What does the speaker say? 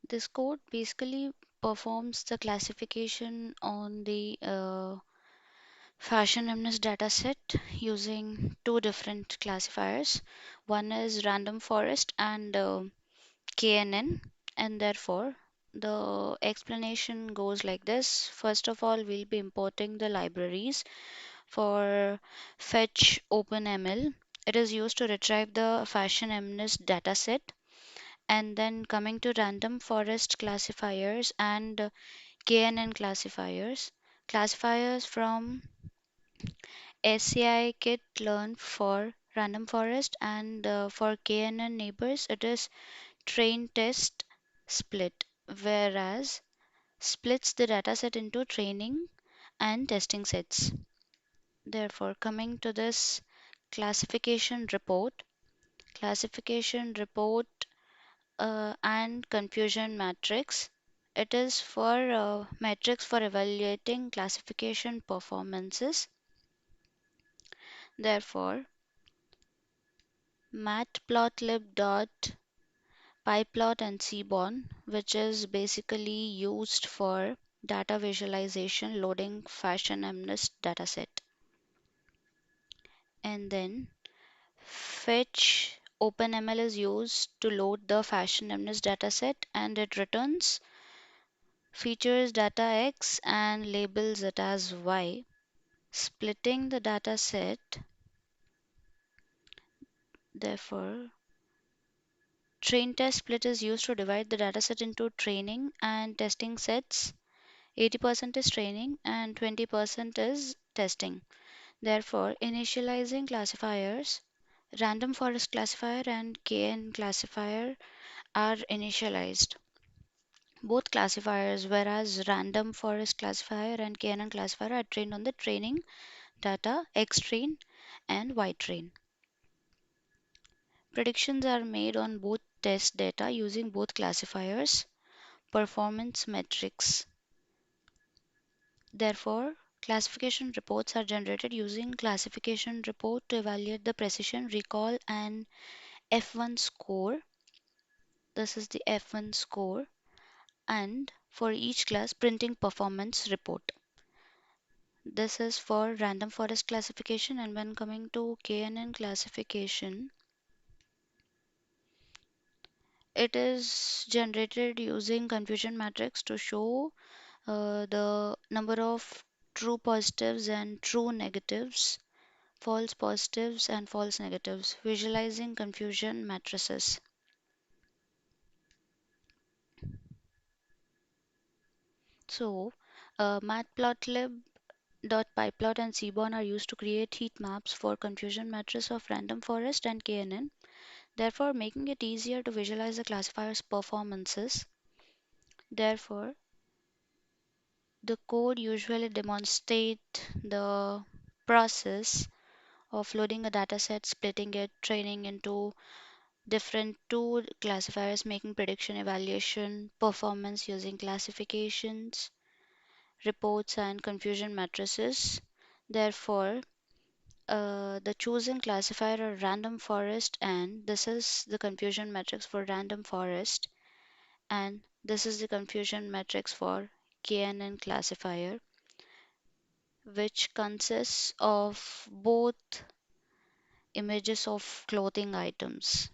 This code basically performs the classification on the fashion MNIST dataset using two different classifiers. One is random forest and KNN, and therefore the explanation goes like this. First of all, we'll be importing the libraries for fetch OpenML. It is used to retrieve the fashion MNIST dataset, and then coming to random forest classifiers and KNN classifiers. Classifiers from SCI kit learn for random forest, and for KNN neighbors it is train test split, whereas splits the dataset into training and testing sets. Therefore, coming to this classification report and confusion matrix. It is for metrics for evaluating classification performances. Therefore, matplotlib.pyplot and cbon, which is basically used for data visualization loading fashion MNIST dataset. And then fetch OpenML is used to load the fashion MNIST dataset, and it returns features data X and labels it as Y. Splitting the dataset, therefore, train test split is used to divide the dataset into training and testing sets. 80% is training and 20% is testing. Therefore, initializing classifiers, random forest classifier and KN classifier are initialized. Both classifiers, whereas random forest classifier and KNN classifier are trained on the training data X train and Y train. Predictions are made on both test data using both classifiers. Performance metrics. Therefore, classification reports are generated using classification report to evaluate the precision, recall, and F1 score. This is the F1 score, and for each class, printing performance report. This is for random forest classification, and when coming to KNN classification, it is generated using confusion matrix to show the number of true positives and true negatives, false positives and false negatives, visualizing confusion matrices. So, matplotlib.pyplot and cbon are used to create heat maps for confusion matrices of random forest and KNN, therefore making it easier to visualize the classifier's performances. Therefore, the code usually demonstrate the process of loading a dataset, splitting it, training into different two classifiers, making prediction, evaluation, performance using classifications, reports, and confusion matrices. Therefore, the chosen classifier are random forest, and this is the confusion matrix for random forest, and this is the confusion matrix for KNN classifier, which consists of both images of clothing items.